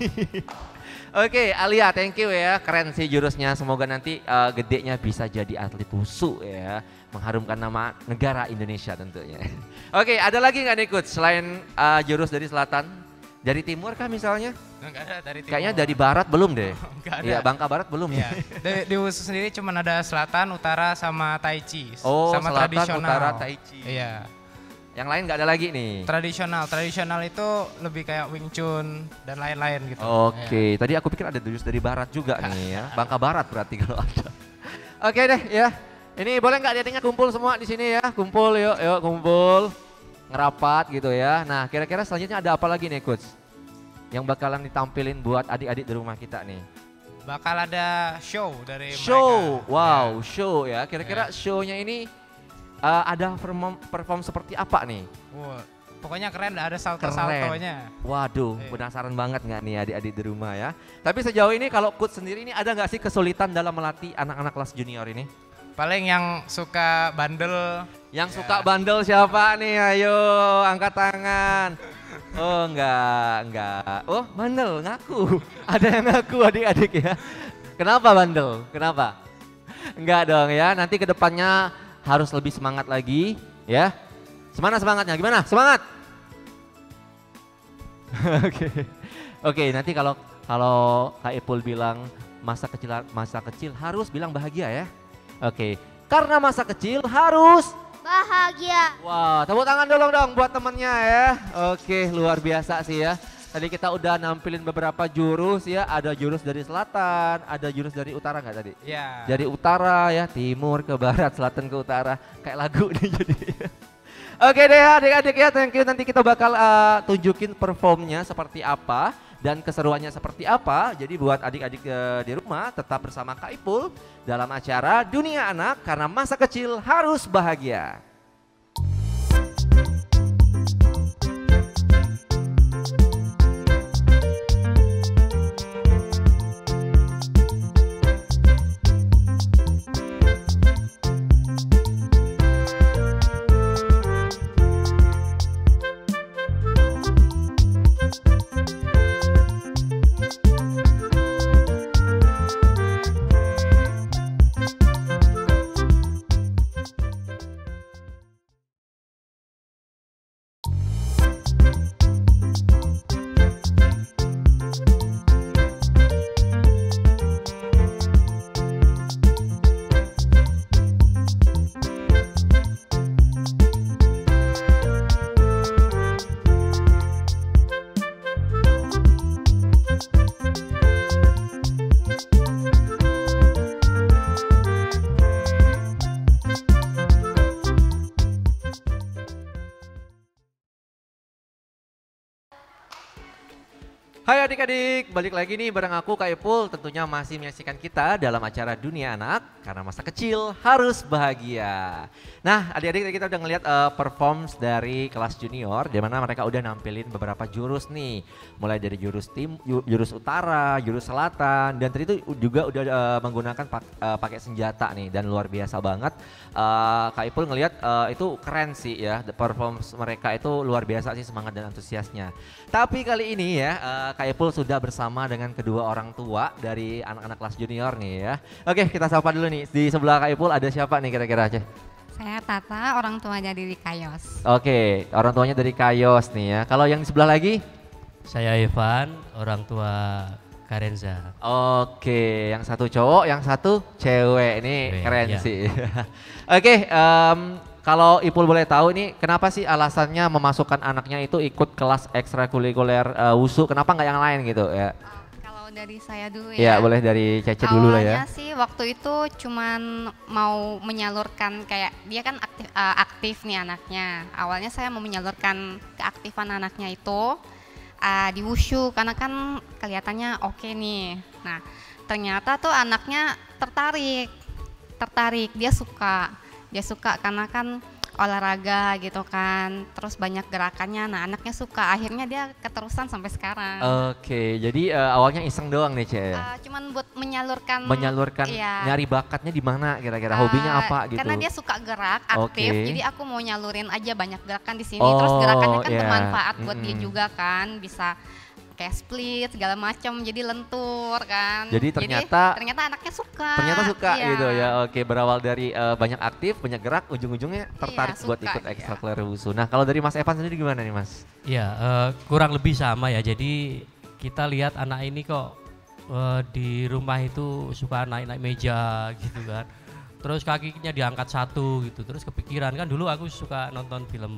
Oke, Alia, thank you ya, keren sih jurusnya. Semoga nanti gedenya bisa jadi atlet wushu ya, mengharumkan nama negara Indonesia tentunya. Oke, ada lagi nggak nih coach selain jurus dari selatan? Dari timur kah misalnya? Enggak ada dari timur. Kayaknya dari barat belum deh. Enggak ada. Iya, Bangka Barat belum Iya. ya. Di wushu sendiri cuma ada selatan, utara sama tai chi. Oh, sama selatan, tradisional. utara, tai chi. Iya. Yang lain nggak ada lagi nih. Tradisional itu lebih kayak Wing Chun dan lain-lain gitu. Oke, tadi aku pikir ada jurus dari barat juga nih ya. Bangka Barat berarti kalau ada. Oke deh ya. Ini boleh nggak datingnya kumpul semua di sini ya? Kumpul yuk, kumpul. Ngerapat gitu ya. Nah, kira-kira selanjutnya ada apa lagi nih coach? Yang bakalan ditampilin buat adik-adik di rumah kita nih. Bakal ada show dari Show, mereka. wow, show ya. Kira-kira show-nya ini ada perform seperti apa nih? Wah, pokoknya keren, ada salto-saltonya. Waduh, penasaran banget nggak nih adik-adik di rumah ya. Tapi sejauh ini kalau coach sendiri ini ada nggak sih kesulitan dalam melatih anak-anak kelas junior ini? Paling yang suka bandel. Yang suka bandel siapa nih? Ayo angkat tangan. Oh enggak. Oh bandel ngaku. Ada yang ngaku adik-adik ya. Kenapa bandel? Kenapa? Enggak dong ya, nanti ke depannya harus lebih semangat lagi ya. Semangatnya gimana? Semangat. Oke, nanti kalau Kak Ipul bilang masa kecil harus bilang bahagia ya. Oke, karena masa kecil harus Bahagia. wah, tepuk tangan dong buat temennya ya. Oke, luar biasa sih ya. Tadi kita udah nampilin beberapa jurus ya. Ada jurus dari selatan, ada jurus dari utara nggak tadi? Ya. Dari utara ya, timur ke barat, selatan ke utara. Kayak lagu nih jadi. Oke deh adik-adik ya, thank you. Nanti kita bakal tunjukin performnya seperti apa dan keseruannya seperti apa. Jadi buat adik-adik di rumah tetap bersama Kak Ipul dalam acara Dunia Anak karena masa kecil harus bahagia. Hai adik-adik, balik lagi nih bareng aku Kak Ipul, tentunya masih menyaksikan kita dalam acara Dunia Anak karena masa kecil harus bahagia. Nah adik-adik kita udah ngeliat performs dari kelas junior di mana mereka udah nampilin beberapa jurus nih. Mulai dari jurus utara, jurus selatan dan tadi itu juga udah menggunakan pakai senjata nih dan luar biasa banget. Kak Ipul ngeliat itu keren sih ya, performs mereka itu luar biasa sih semangat dan antusiasnya. Tapi kali ini ya Kak Ipul sudah bersama dengan kedua orang tua dari anak-anak kelas junior nih ya. Oke kita sapa dulu nih, di sebelah Kak Ipul ada siapa nih kira-kira aja? Saya Tata, orang tuanya dari Kayos. Oke, orang tuanya dari Kayos nih ya. Kalau yang di sebelah lagi? Saya Ivan, orang tua Karenza. Oke, yang satu cowok, yang satu cewek. Ini Cewek, keren ya. sih. Oke, kalau Ipul boleh tahu ini kenapa sih alasannya memasukkan anaknya itu ikut kelas ekstrakurikuler wushu? Kenapa nggak yang lain gitu ya? Kalau dari saya dulu Ya ya. boleh dari Cece dulu lah ya. Awalnya sih waktu itu cuman mau menyalurkan kayak dia kan aktif nih anaknya. Awalnya saya mau menyalurkan keaktifan anaknya itu di wushu karena kan kelihatannya oke nih. Nah ternyata tuh anaknya tertarik, dia suka karena kan olahraga gitu kan, terus banyak gerakannya. Nah anaknya suka, akhirnya dia keterusan sampai sekarang. Oke, jadi awalnya iseng doang nih Cek ya? Cuman buat menyalurkan. Menyalurkan, nyari bakatnya di mana kira-kira, hobinya apa gitu? Karena dia suka gerak, aktif, Oke. jadi aku mau nyalurin aja banyak gerakan di sini. Terus gerakannya kan iya. bermanfaat buat dia juga kan, bisa kayak split segala macam, jadi lentur kan. Jadi ternyata anaknya suka. Ternyata suka Iya. gitu ya. Oke, berawal dari banyak aktif, banyak gerak, ujung-ujungnya tertarik Iya, buat suka ikut dia. ekstrakurikuler wusu. Nah, kalau dari Mas Evan sendiri gimana nih, Mas? Ya, kurang lebih sama ya. Jadi kita lihat anak ini kok di rumah itu suka naik-naik meja gitu kan. Terus kakinya diangkat satu gitu. Terus kepikiran kan dulu aku suka nonton film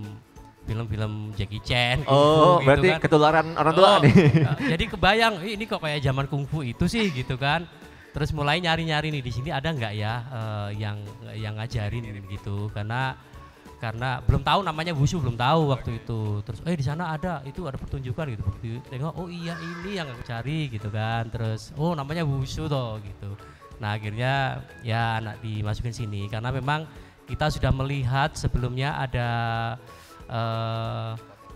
Jackie Chan. Oh, kungfu berarti gitu kan. ketularan orang tua nih. Jadi kebayang, ini kok kayak zaman kungfu itu sih gitu kan. Terus mulai nyari-nyari nih di sini ada nggak ya yang ngajarin gitu. Karena belum tahu namanya wusu, belum tahu waktu itu. Terus di sana ada pertunjukan gitu. Begitu tengok, oh iya ini yang aku cari gitu kan. Terus oh namanya wusu toh gitu. Nah akhirnya ya anak dimasukin sini karena memang kita sudah melihat sebelumnya ada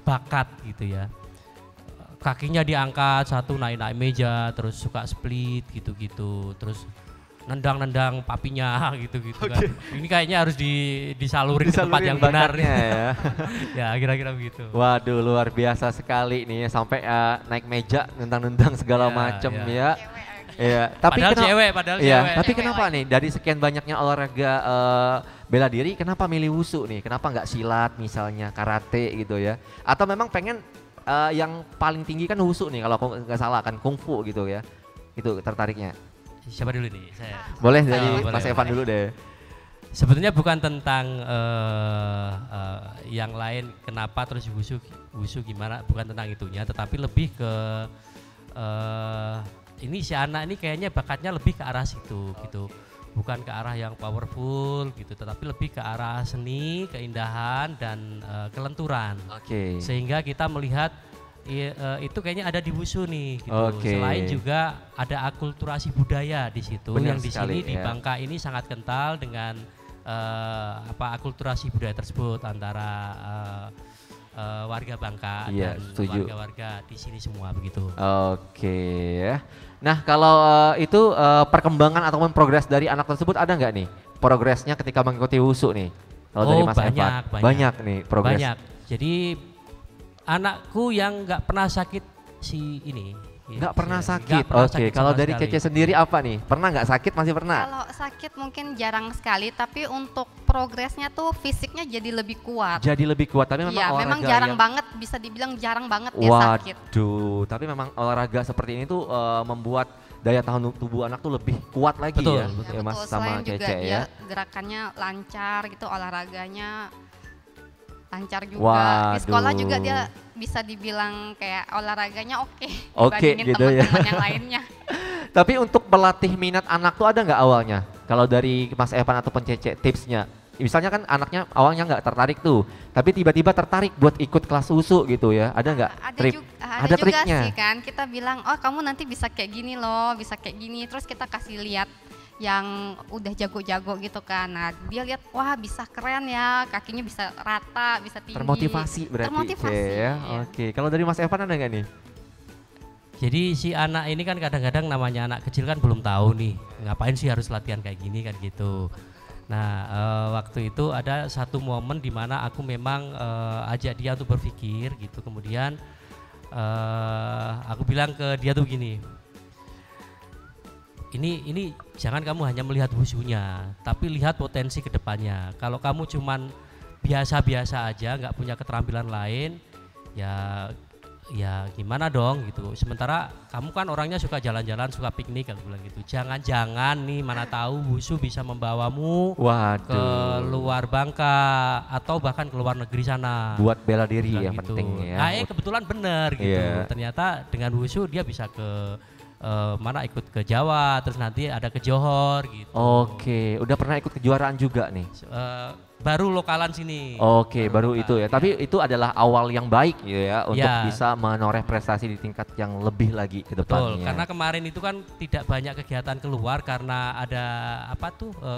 bakat gitu ya. Kakinya diangkat satu, naik-naik meja, terus suka split gitu-gitu. Terus nendang-nendang papinya gitu-gitu kan. Ini kayaknya harus disalurin ke tempat yang benar ya. Ya kira-kira begitu. Waduh, luar biasa sekali nih sampai naik meja, nendang-nendang segala macem ya. Iya, tapi padahal cewek. Tapi kenapa nih dari sekian banyaknya olahraga bela diri, kenapa milih wusu nih? Kenapa nggak silat misalnya, karate gitu ya? Atau memang pengen yang paling tinggi kan wusu nih, kalau aku nggak salah kan kungfu gitu ya? Itu tertariknya. Siapa dulu nih? Saya. Boleh dari Boleh, Mas Evan dulu deh. Sebetulnya bukan tentang yang lain, kenapa terus wusu gimana, bukan tentang itunya, tetapi lebih ke ini si anak ini kayaknya bakatnya lebih ke arah situ gitu, bukan ke arah yang powerful gitu, tetapi lebih ke arah seni, keindahan dan kelenturan. Oke. Sehingga kita melihat itu kayaknya ada di wusu nih gitu. Oke. Selain juga ada akulturasi budaya di situ. Benar yang di sekali, sini di ya. Bangka ini sangat kental dengan akulturasi budaya tersebut antara warga Bangka Iya, dan setuju. warga-warga di sini semua begitu. Oke ya. Nah kalau itu perkembangan ataupun progres dari anak tersebut ada nggak nih? Progresnya ketika mengikuti wusu nih? Kalau dari Mas Evan. Banyak nih progres. Banyak. Jadi anakku yang nggak pernah sakit si ini. Nggak pernah Nggak sakit. pernah Oke, sakit kalau sama dari sekali. Cece sendiri apa nih? Pernah nggak sakit? Masih pernah? Kalau sakit mungkin jarang sekali, tapi untuk progresnya tuh fisiknya jadi lebih kuat. Jadi lebih kuat, tapi memang Iya, olahraga memang jarang yang... banget, bisa dibilang jarang banget dia sakit. Waduh, tapi memang olahraga seperti ini tuh membuat daya tahan tubuh anak tuh lebih kuat lagi Betul, ya, betul. ya Mas Betul, sama selain juga Cece dia ya. gerakannya lancar gitu, olahraganya lancar juga. Waduh. Di sekolah juga dia bisa dibilang kayak olahraganya oke Oke, dibandingin gitu ya. teman-teman yang lainnya. Tapi untuk melatih minat anak tuh ada nggak awalnya? Kalau dari Mas Evan ataupun Cece tipsnya? Misalnya kan anaknya awalnya nggak tertarik tuh, tapi tiba-tiba tertarik buat ikut kelas wusu gitu ya, ada nggak? Ada juga triknya? sih kan, kita bilang oh kamu nanti bisa kayak gini loh, bisa kayak gini, terus kita kasih lihat yang udah jago-jago gitu kan. Nah dia lihat wah bisa keren ya, kakinya bisa rata, bisa tinggi. Termotivasi berarti. Termotivasi, Cece, ya. iya. Oke, kalau dari Mas Evan ada nggak nih? Jadi si anak ini kan kadang-kadang namanya anak kecil kan belum tahu nih ngapain sih harus latihan kayak gini kan gitu. Nah waktu itu ada satu momen di mana aku memang ajak dia untuk berpikir gitu. Kemudian aku bilang ke dia tuh gini, ini jangan kamu hanya melihat wusunya, tapi lihat potensi ke depannya. Kalau kamu cuman biasa-biasa aja, nggak punya keterampilan lain, ya gimana dong gitu. Sementara kamu kan orangnya suka jalan-jalan, suka piknik, aku bilang gitu. Jangan-jangan nih mana tahu wusu bisa membawamu ke luar Bangka atau bahkan ke luar negeri sana. Buat bela diri Bilang yang gitu. penting ya. Nah, kebetulan bener gitu. Iya. Ternyata dengan wusu dia bisa ke mana ikut ke Jawa, terus nanti ada ke Johor gitu. Oke, udah pernah ikut kejuaraan juga nih? Baru lokalan sini. Oke, baru itu ya. ya. Tapi itu adalah awal yang baik ya untuk Ya. bisa menoreh prestasi di tingkat yang lebih lagi ke Betul, depannya. karena kemarin itu kan tidak banyak kegiatan keluar karena ada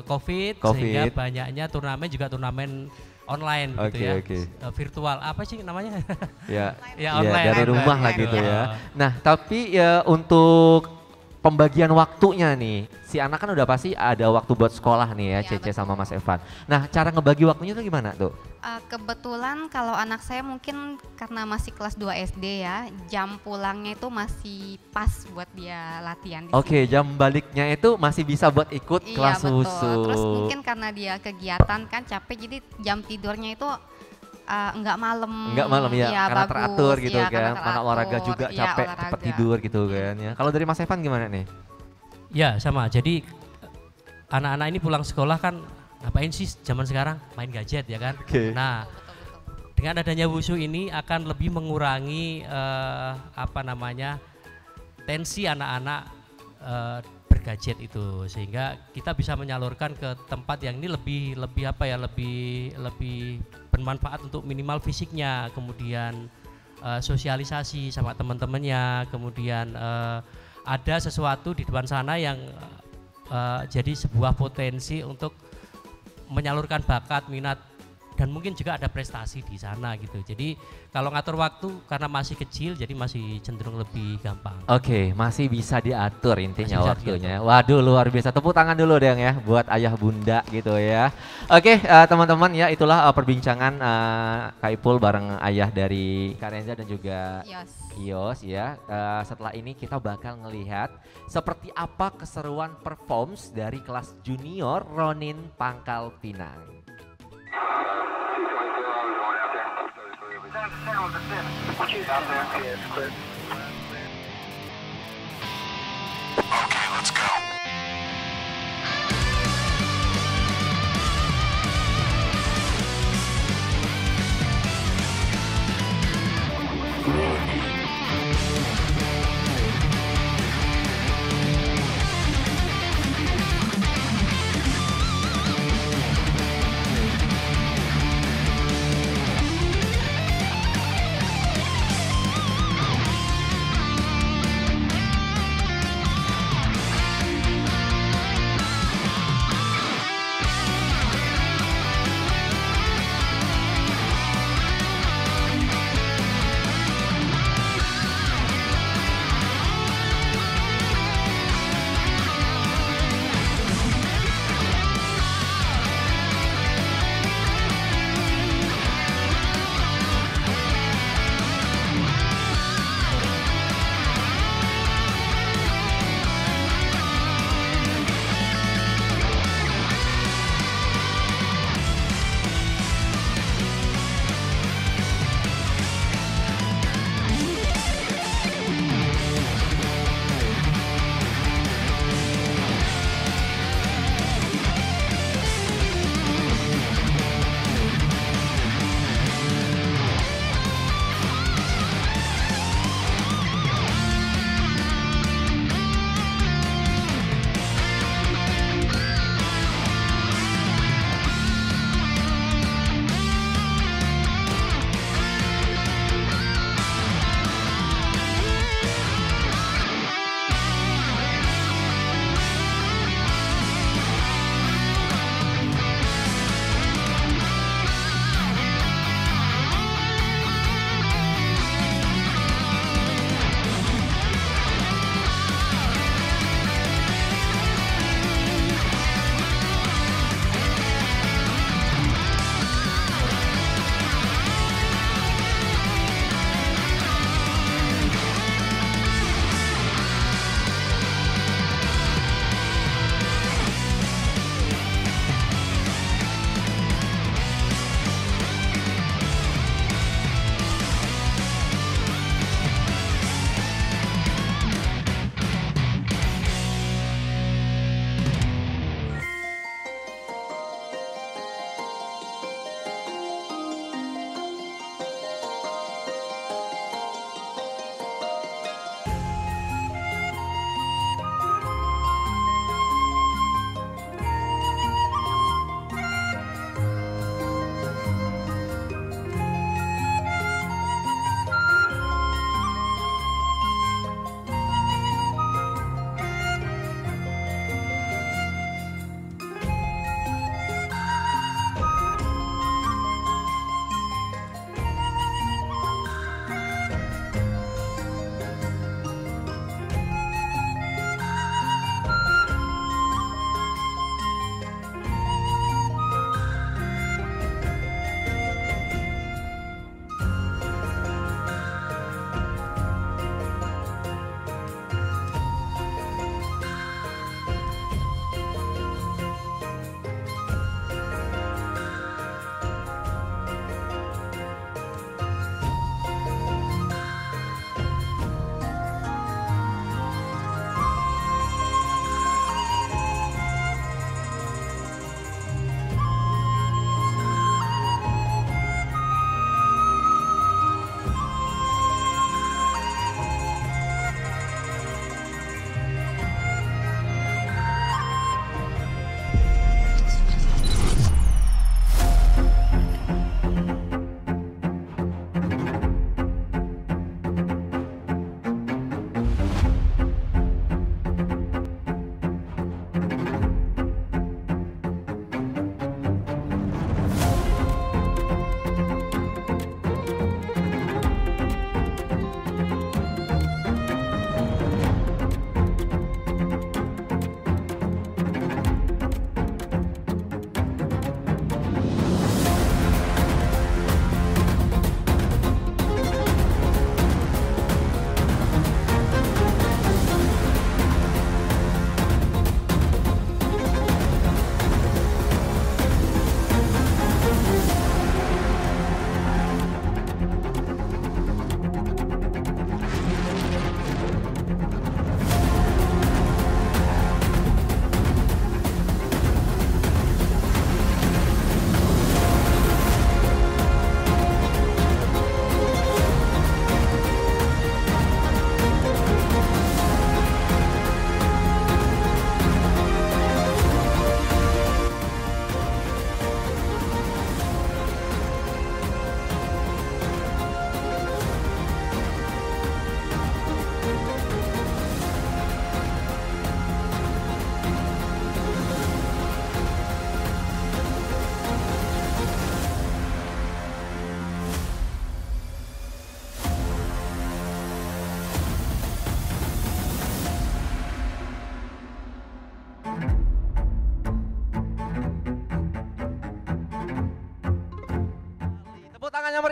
COVID, Covid. sehingga banyaknya turnamen juga turnamen online gitu Oke, ya. oke. Virtual apa sih namanya? Ya, Ya, ya, online, dari online rumah lah gitu. gitu ya. Oh. Nah, tapi ya untuk pembagian waktunya nih, si anak kan udah pasti ada waktu buat sekolah nih ya, Iya, Cece betul. sama Mas Evan. Nah, cara ngebagi waktunya tuh gimana tuh? Kebetulan kalau anak saya mungkin karena masih kelas 2 SD ya, jam pulangnya itu masih pas buat dia latihan di Oke, sini. jam baliknya itu masih bisa buat ikut Iya kelas betul. wusu. Terus mungkin karena dia kegiatan kan capek, jadi jam tidurnya itu enggak malam. Enggak malam ya, Iya, karena bagus. teratur gitu Iya, karena kan. Mana olahraga teratur. juga Iya, capek, olahraga. cepet tidur gitu kan ya. Kalau dari Mas Evan gimana nih? Ya sama, jadi anak-anak ini pulang sekolah kan ngapain sih zaman sekarang? Main gadget ya kan? Oke. Nah, dengan adanya wusu ini akan lebih mengurangi tensi anak-anak bergadget itu, sehingga kita bisa menyalurkan ke tempat yang ini lebih bermanfaat untuk minimal fisiknya, kemudian sosialisasi sama teman-temannya, kemudian ada sesuatu di depan sana yang jadi sebuah potensi untuk menyalurkan bakat, minat, dan mungkin juga ada prestasi di sana gitu. Jadi kalau ngatur waktu karena masih kecil jadi masih cenderung lebih gampang. Oke, masih bisa diatur intinya Masih bisa waktunya. Waduh, luar biasa. Tepuk tangan dulu deh ya buat ayah bunda gitu ya. Oke, teman-teman ya, itulah perbincangan Kak Ipul bareng ayah dari Kak Renza dan juga Yos ya. Setelah ini kita bakal ngelihat seperti apa keseruan performs dari kelas junior Ronin Pangkal Pinang.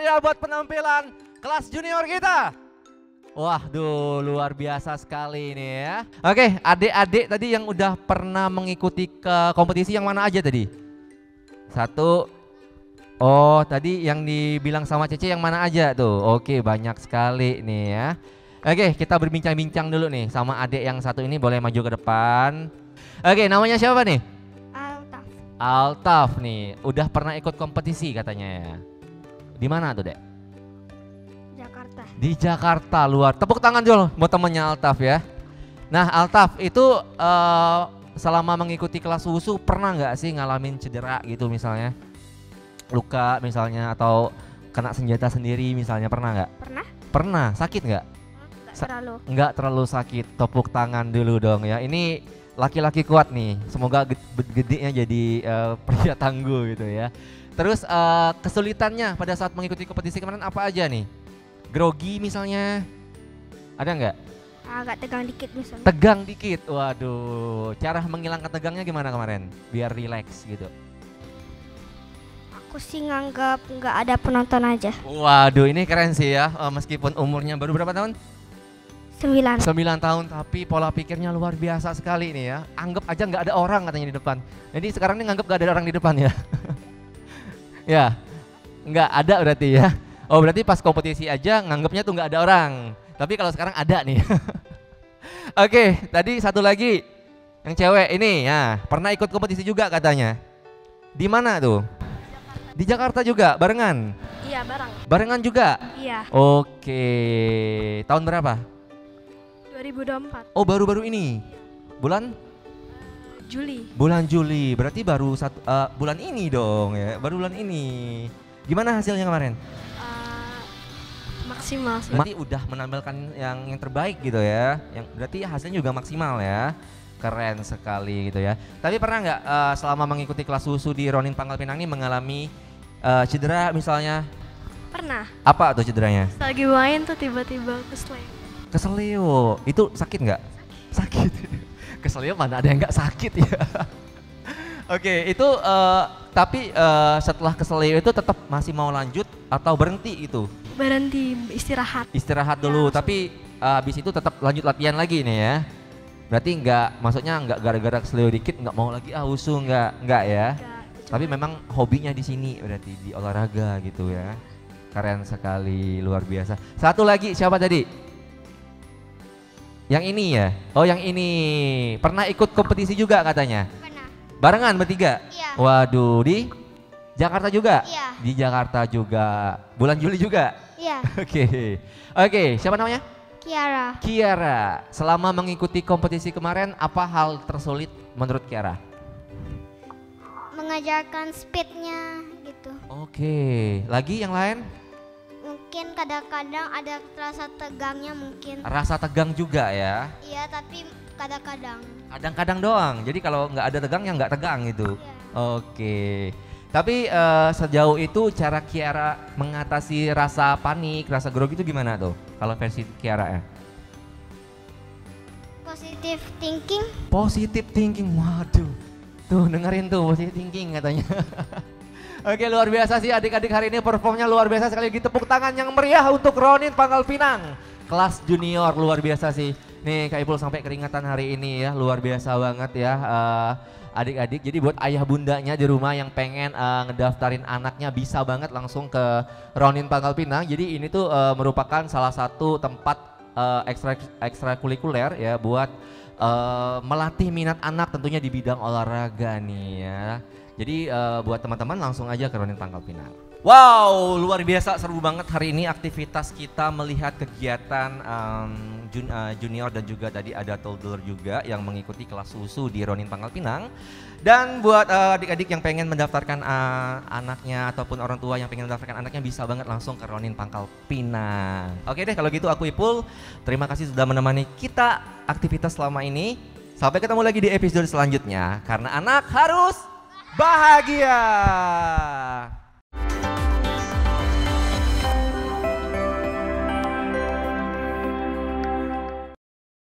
meriah buat penampilan kelas junior kita. Waduh, luar biasa sekali ini ya. Oke, adik-adik tadi yang udah pernah mengikuti ke kompetisi yang mana aja tadi? Satu. Oh, tadi yang dibilang sama Cece yang mana aja tuh? Oke, banyak sekali nih ya. Oke, kita berbincang-bincang dulu nih sama adik yang satu ini, boleh maju ke depan. Oke, namanya siapa nih? Altaf. Altaf nih, udah pernah ikut kompetisi katanya ya. Di mana tuh, Dek? Jakarta. Di Jakarta, luar. Tepuk tangan dulu buat temennya Altaf ya. Nah, Altaf itu selama mengikuti kelas wushu pernah nggak sih ngalamin cedera gitu misalnya? Luka misalnya atau kena senjata sendiri misalnya, pernah nggak? Pernah? Pernah, sakit nggak? Nggak terlalu sakit, tepuk tangan dulu dong ya. Ini laki-laki kuat nih, semoga gedenya jadi pria tangguh gitu ya. Terus kesulitannya pada saat mengikuti kompetisi kemarin apa aja nih? Grogi misalnya, ada nggak? Agak tegang dikit misalnya. Tegang dikit, waduh. Cara menghilangkan tegangnya gimana kemarin? Biar rileks gitu. Aku sih nganggap nggak ada penonton aja. Waduh, ini keren sih ya. Meskipun umurnya baru berapa tahun? 9. 9 tahun, tapi pola pikirnya luar biasa sekali nih ya. Anggap aja nggak ada orang katanya di depan. Jadi sekarang ini nganggap nggak ada orang di depan ya. Ya, nggak ada berarti ya. Oh, berarti pas kompetisi aja nganggapnya tuh nggak ada orang. Tapi kalau sekarang ada nih. Oke, tadi satu lagi yang cewek ini ya, pernah ikut kompetisi juga katanya. Di mana tuh? Di Jakarta juga, barengan? Iya, bareng. Barengan juga? Iya. Oke, tahun berapa? 2024. Oh, baru-baru ini? Bulan? Juli. Bulan Juli, berarti baru bulan ini dong ya, baru bulan ini. Gimana hasilnya kemarin? Maksimal sih. Berarti udah menampilkan yang terbaik gitu ya, yang berarti hasilnya juga maksimal ya. Keren sekali gitu ya. Tapi pernah nggak selama mengikuti kelas wushu di Ronin Pangkal Pinang ini mengalami cedera misalnya? Pernah. Apa tuh cederanya? Lagi main tuh tiba-tiba kesleo. Kesleo, itu sakit nggak? Sakit. Kesleo mana ada yang nggak sakit ya? Oke, itu tapi setelah kesleo itu tetap masih mau lanjut atau berhenti itu? Berhenti, istirahat. Istirahat dulu, ya, tapi habis itu tetap lanjut latihan lagi nih ya? Berarti maksudnya nggak gara-gara kesleo dikit nggak mau lagi wushu, nggak ya? Tapi memang hobinya di sini berarti di olahraga gitu ya. Keren sekali, luar biasa. Satu lagi, siapa tadi? Yang ini ya? Oh, yang ini. Pernah ikut kompetisi juga katanya? Pernah. Barengan bertiga? Iya. Waduh, di Jakarta juga? Iya. Di Jakarta juga. Bulan Juli juga? Iya. Oke, siapa namanya? Kiara. Kiara. Selama mengikuti kompetisi kemarin, apa hal tersulit menurut Kiara? Mengajarkan speednya gitu. Oke, lagi yang lain? Mungkin kadang-kadang ada rasa tegangnya mungkin. Rasa tegang juga ya? Iya, tapi kadang-kadang. Kadang-kadang doang, jadi kalau nggak ada tegangnya nggak tegang gitu? Iya. Oke, tapi sejauh itu cara Kiara mengatasi rasa panik, rasa grogi itu gimana tuh? Kalau versi Kiara ya? Positive thinking. Positive thinking, waduh. Tuh dengerin tuh, positive thinking katanya. Oke, luar biasa sih adik-adik hari ini performnya luar biasa sekali lagi. Tepuk tangan yang meriah untuk Ronin Pangkal Pinang. Kelas junior luar biasa sih. Nih Kak Ipul sampai keringatan hari ini ya, luar biasa banget ya adik-adik. Jadi buat ayah bundanya di rumah yang pengen ngedaftarin anaknya bisa banget langsung ke Ronin Pangkal Pinang. Jadi ini tuh merupakan salah satu tempat ekstrakurikuler ya buat melatih minat anak tentunya di bidang olahraga nih ya. Jadi buat teman-teman langsung aja ke Ronin Pangkal Pinang. Wow, luar biasa, seru banget hari ini aktivitas kita melihat kegiatan junior dan juga tadi ada toddler juga yang mengikuti kelas wushu di Ronin Pangkal Pinang. Dan buat adik-adik yang pengen mendaftarkan anaknya ataupun orang tua yang pengen mendaftarkan anaknya bisa banget langsung ke Ronin Pangkal Pinang. Oke deh, kalau gitu aku Ipul, terima kasih sudah menemani kita aktivitas selama ini. Sampai ketemu lagi di episode selanjutnya karena anak harus bahagia.